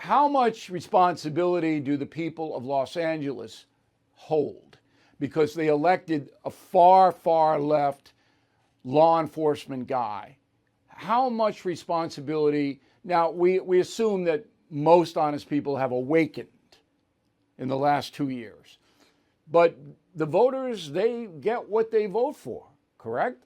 how much responsibility do the people of Los Angeles hold? Because they elected a far, far left law enforcement guy. How much responsibility? Now, we assume that most honest people have awakened in the last 2 years. But the voters, they get what they vote for, correct?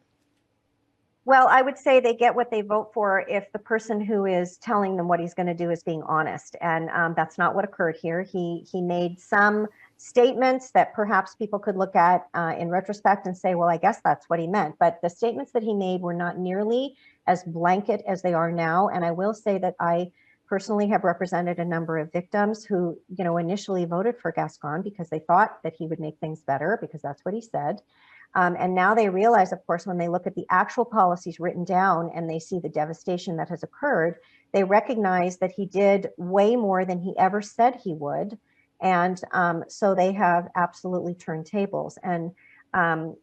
Well, I would say they get what they vote for if the person who is telling them what he's going to do is being honest. And that's not what occurred here. He made some statements that perhaps people could look at in retrospect and say, well, I guess that's what he meant. But the statements that he made were not nearly as blanket as they are now. And I will say that I personally have represented a number of victims who, initially voted for Gascon because they thought that he would make things better, because that's what he said. And now they realize, of course, when they look at the actual policies written down and they see the devastation that has occurred, they recognize that he did way more than he ever said he would. And so they have absolutely turned tables. And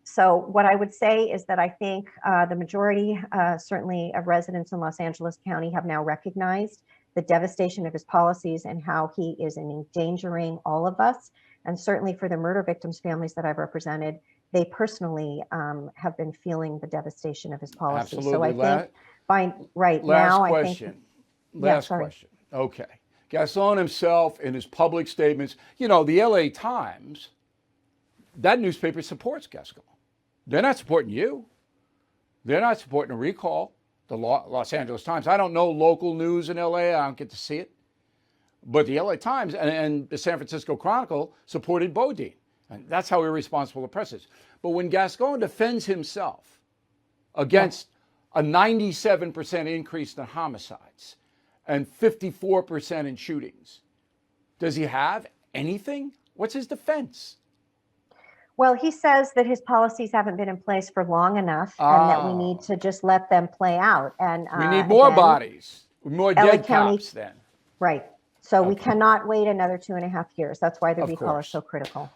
so what I would say is that I think the majority, certainly of residents in Los Angeles County, have now recognized the devastation of his policies and how he is endangering all of us. And certainly for the murder victims' families that I've represented, they personally have been feeling the devastation of his policies. Absolutely. So I think Last question. Okay. Gascon himself, in his public statements, the LA Times, that newspaper supports Gascon. They're not supporting you. They're not supporting a recall. The Los Angeles Times. I don't know local news in LA. I don't get to see it. But the LA Times and the San Francisco Chronicle supported Bodine. And that's how irresponsible the press is. But when Gascon defends himself against a 97% increase in homicides and 54% in shootings, does he have anything? What's his defense? Well, he says that his policies haven't been in place for long enough and that we need to just let them play out. And we need more bodies, more dead cops then. Right. So we cannot wait another 2.5 years. That's why the recall is so critical.